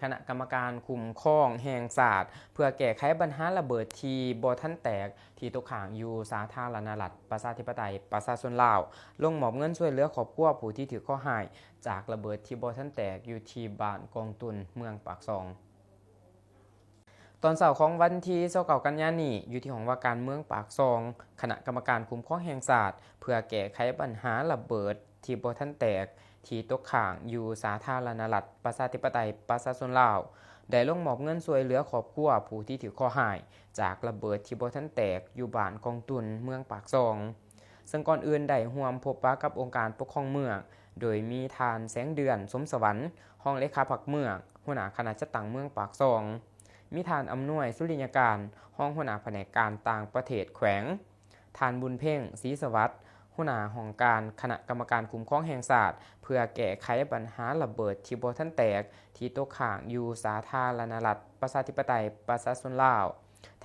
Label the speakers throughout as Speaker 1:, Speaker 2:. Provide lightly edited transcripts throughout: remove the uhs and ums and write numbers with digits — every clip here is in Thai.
Speaker 1: คณะกรรมการคุ้มครองแห่งศาสตร์เพื่อแก้ไขปัญหาระเบิดที่บ่ทันแตกที่ตกค้างอยู่สาธารณรัฐประชาธิปไตยประชาชนลาวลงมอบเงินช่วยเหลือครอบครัวผู้ที่ถือข้อหายจากระเบิดที่บ่ทันแตกอยู่ที่บ้านกองตุนเมืองปากซองตอนเช้าของวันที่29กันยายนนี้อยู่ที่ห้องว่าการเมืองปากซองคณะกรรมการคุ้มครองแห่งศาสตร์เพื่อแก้ไขปัญหาระเบิดที่บ่ทันแตกที่ตกค้างอยู่สาธารณรัฐประชาธิปไตยประชาชนลาวได้ลงมอบเงินช่วยเหลือครอบครัวผู้ที่ถือข้อหายจากระเบิดที่บ่ทันแตกอยู่บ้านกองตุนเมืองปากซองซึ่งก่อนอื่นได้ร่วมพบปะกับองค์การปกครองเมืองโดยมีทานแสงเดือนสมสวรรค์ห้องเลขาพักเมืองหัวหน้าคณะจัดตั้งเมืองปากซองมีทานอำนวยสุริยการห้องหัวหน้าแผนกการต่างประเทศแขวงทานบุญเพ่งศรีสวัสดิ์หัวหน้าห้องการคณะกรรมการคุ้มครองแห่งศาสตร์เพื่อแก้ไขปัญหาระเบิดที่บ่ทันแตกที่ตกค้างอยู่สาธารณรัฐประชาธิปไตยประชาชนลาว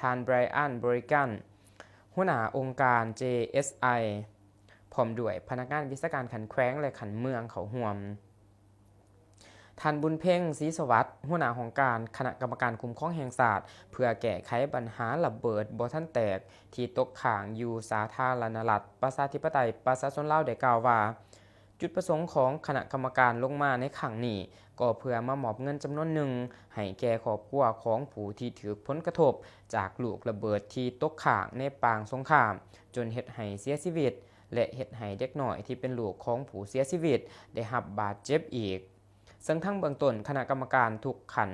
Speaker 1: ทานไบรอันบริกันหัวหน้าองค์การ JSI พร้อมด้วยพนักงานวิชาการขันแขวงและขันเมืองเขาห่วมท่านบุญเพ่งศรีสวัสดิ์หัวหน้าของการคณะกรรมการคุ้มครองแห่งศาสตร์เพื่อแก้ไขปัญหาระเบิดบ่ทันแตกที่ตกค้างอยู่สาธารณรัฐประชาธิปไตยประชาชนลาวได้กล่าวว่าจุดประสงค์ของคณะกรรมการลงมาในครั้งนี้ก็เพื่อมามอบเงินจำนวนหนึ่งให้แก่ครอบครัวของผู้ที่ถูกผลกระทบจากลูกระเบิดที่ตกค้างในปางสงครามจนเฮ็ดให้เสียชีวิตและเฮ็ดให้เด็กน้อยที่เป็นลูกของผู้เสียชีวิตได้รับบาดเจ็บอีกซึ่งทั้งเบื้องต้นคณะกรรมการทุกขัน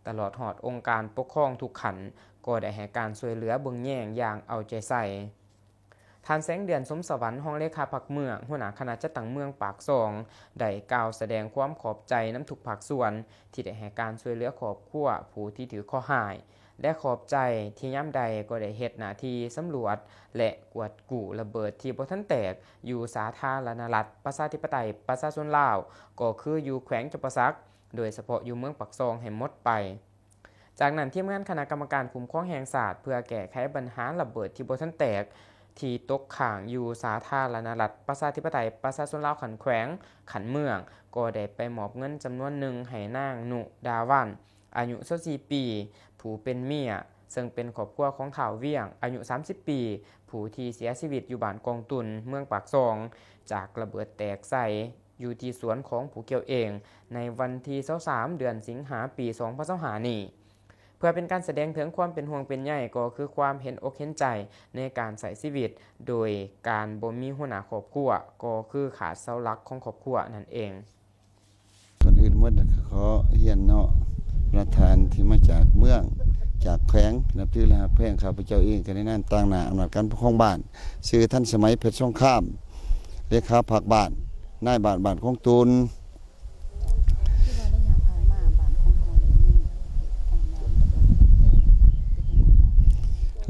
Speaker 1: ตลอดหอดองค์การปกครองทุกขันก็ได้ให้การช่วยเหลือเบื้องแย่งอย่างเอาใจใส่ท่านแสงเดือนสมสวรรค์ห้องเลขาพักเมืองหัวหน้าคณะจัดตั้งเมืองปากซองได้กล่าวแสดงความขอบใจน้ำทุกภาคส่วนที่ได้ให้การช่วยเหลือครอบครัวผู้ที่ถือข้อหายและขอบใจที่ย่ำใดก็ได้เฮ็ดหน้าที่สำรวจและกวดกู้ระเบิดที่บ่ทันแตกอยู่สาธารณรัฐประชาธิปไตยประชาชนลาวก็คืออยู่แขวงจำปาสักโดยเฉพาะอยู่เมืองปากซองให้หมดไปจากนั้นทีมงานคณะกรรมการคุ้มครองแห่งศาสตร์เพื่อแก้ไขปัญหาระเบิดที่บ่ทันแตกที่ตกค้างอยู่สาธารณรัฐประชาธิปไตยประชาชนลาวขันแขวงขันเมืองก็ได้ไปมอบเงินจำนวนหนึ่งให้นางนุดาวันอายุ24ปีผู้เป็นเมียซึ่งเป็นครอบครัวของถ่าวเวียงอายุ30ปีผู้ที่เสียชีวิตอยู่บ้านกองตุนเมืองปากซองจากระเบิดแตกใส่อยู่ที่สวนของผู้เกี่ยวเองในวันที่23เดือนสิงหาปี2025นี้เพื่อเป็นการแสดงถึงความเป็นห่วงเป็นใยก็คือความเห็นอกเห็นใจในการใช้ชีวิตโดยการบ่มีหัวหน้าครอบครัวก็คือขาดเสาหลักของครอบครัวนั่นเอง
Speaker 2: ก่อนอื่นหมดขอเฮียนเนาะประธานที่มาจากเมืองจากแขวงนับถือและแพงข้าพเจ้าเองกันในนั้นต่างหน้าอำนาจการปกครองบ้านชื่อท่านสมัยเพชรสงครามเลขาผักบ้านนายบ้านของตูน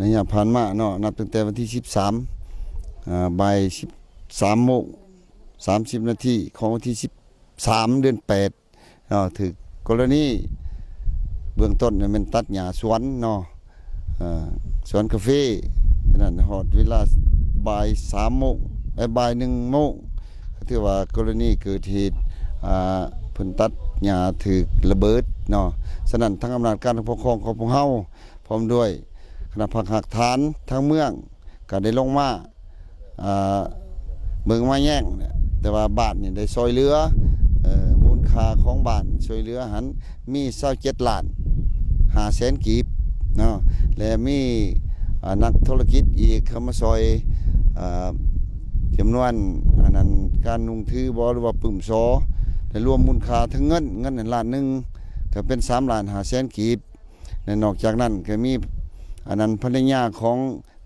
Speaker 2: ระยะผ่านมาเนาะนับตั้งแต่วันที่13บ่าย13โมง30นาทีของวันที่13เดือน8เนาะถึกกรณีเบื้องต้นเนี่ยมันตัดหญ้าสวนเนาะสวนกาแฟนั่นฮอดเวลาบ่าย3โมงบ่าย1โมงก็ถือว่ากรณีเกิดเหตุเพิ่นตัดหญ้าถึกระเบิดเนาะฉะนั้นทั้งอำนาจการปกครองของพวกเฮาพร้อมด้วยคณะพักหักฐานทั้งเมืองก็ได้ลงมาเมืองมาแย่งแต่ว่าบ้านนี่ได้ซอยเหลือมูลค่าของบ้านช่วยเหลือหันมี27ล้าน5แสนกีบเนาะและมีนักธุรกิจอีกเข้ามาซอยจำนวนอันนั้นการนุ่งถือบ่หรือว่าปึ้มซอได้รวมมูลค่าทั้งเงินล้านหนึ่งก็เป็น3ล้าน5แสนกีบและนอกจากนั้นก็มีอันนั้นภรรยาของ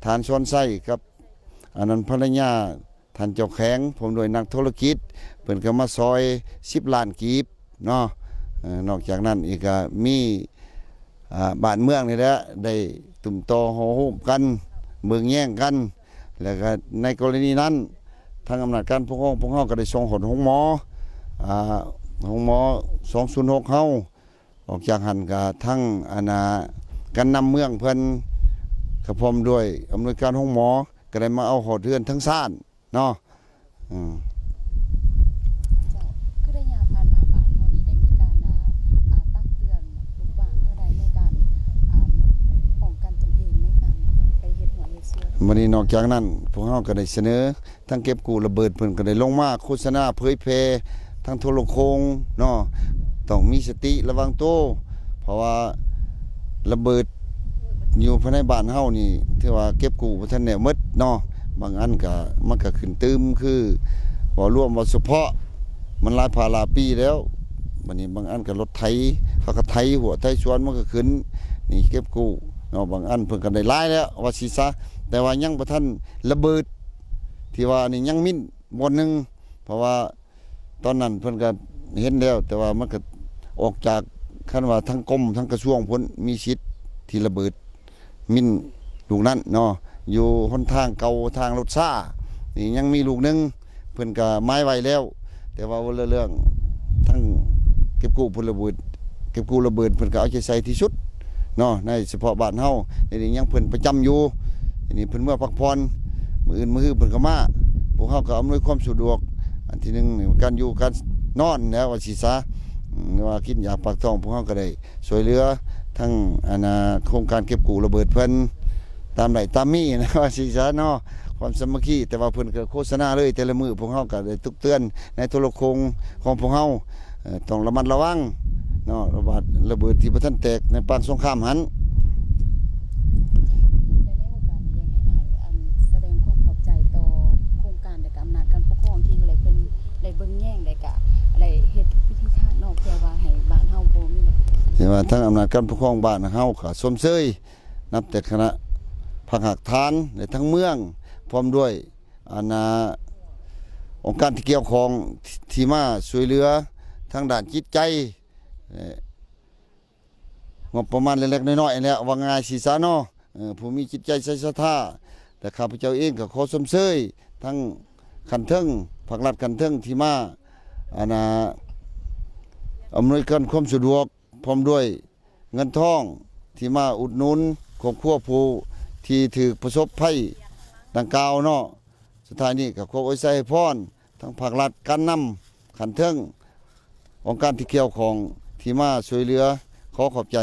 Speaker 2: ฐานซ้อนไส้กับอันนั้นภรรยาท่านเจ้าแข็งผมโดยนักธุรกิจเพิ่นก็มาซอย10ล้านกีบเนาะนอกจากนั้นอีกก็มีบ้านเมืองนี่แหละได้ตุ่มต่อโหโหมกันเมืองแย่งกันแล้วก็ในกรณีนั้นทางอำนาจการปกครองพวกเฮาก็ได้ส่งหดห้องหมอ206เฮาออกจากหันก็ทั้งการนำเมืองเพิ่นกระพร้อมด้วยอำนวยการห้องหมอก็ได้มาเอาหอดเรือนทั้งซ่านเนาะ
Speaker 3: คือได้ยาพันธุ์อาบาดพอดีได้มีการตักเตือน
Speaker 2: วันนี้นอกจากนั้นพวกเราก็ได้เสนอทั้งเก็บกู้ระเบิดเพิ่นก็ได้ลงมาโฆษณาเผยแพร่ทั้งโทรโคงเนาะต้องมีสติระวังตัวเพราะว่าระเบิดอยู่ภายในบ้านเฮานี่ที่ว่าเก็บกู้บ่ทันแน่หมดเนาะบางอันก็มันก็ขึ้นตึมคือบ่รวมบ่เฉพาะมันหลายภาหลายปีแล้วบัดนี้บางอันก็รถไถเขาก็ไถหัวไถสวนมันก็ขึ้นนี่เก็บกู้เนาะบางอันเพิ่นก็ได้หลายแล้วว่าสิซะแต่ว่ายังบ่ทันระเบิดที่ว่านี่ยังมิ้นบ่นึงเพราะว่าตอนนั้นเพิ่นก็เห็นแล้วแต่ว่ามันก็ออกจากคันว่าทั้งกรมทั้งกระทรวงพ้นมีสิทธิ์ที่ระเบิดมิ้นลูกนั้นเนาะอยู่หนทางเก่าทางรถซ่านี่ยังมีลูกนึงเพิ่นก็ไม้ไว้แล้วแต่ว่าเรื่องทั้งเก็บกู้พลระเบิดเก็บกู้ระเบิดเพิ่นก็เอาใจใส่ที่สุดเนาะในเฉพาะบ้านเฮานี่ยังเพิ่นประจำอยู่นี่เพิ่นเมื่อพักผ่อนมื้ออื่นมื้อฮื้อเพิ่นก็มาพวกเฮาก็อำนวยความสะดวกอันที่หนึ่งการอยู่การนอนแล้วว่าสิซะว่ากินยาปากท้องพวกเฮาก็ได้ช่วยเหลือทั้งโครงการเก็บกู้ระเบิดเพิ่นตามไหนตามมีนะว่าสิซะเนาะความสามัคคีแต่ว่าเพิ่นก็โฆษณาเลยแต่ละมื้อพวกเฮาก็ได้ตุกเตือนในโทรโคงของพวกเฮาต้องระมัดระวังเนาะระเบิดที่บ่ทันแตกในปานสงครามหัน
Speaker 3: ในโอกาสนี้ยังให้อ้ายแสดงความขอบใจต่อโครงการและก็อำนาจการปกครองที่เลยเป็นได้เบิ่งแย่งได้ก็ได้เฮ็ดวิธีทางนอกเพื่อว่าให้บ้านเฮาบ่มีระเบิด
Speaker 2: ที่ว่าทั้งอำนาจการปกครองบ้านเฮาก็สมเชยนับแต่คณะผักหักทานในทั้งเมืองพร้อมด้วยองค์การที่เกี่ยวข้องที่มาช่วยเหลือทางด้านจิตใจงบประมาณเล็กๆน้อยๆแล้วว่าง่ายสิซะเนาะผู้มีจิตใจใส่ศรัทธาแต่ข้าพเจ้าเองก็ขอสมเชยทั้งขันเทิงภาครัฐขันเทิงที่มาอำนวยการความสะดวกพร้อมด้วยเงินทองที่มาอุดหนุนครอบครัวผู้ที่ถือประสบภัยดังกล่าวเนาะสุดท้ายนี้ก็ขออวยพรทั้งภาครัฐการนำขันเทิงองค์การที่เกี่ยวของที่มาช่วยเหลือขอขอบใจ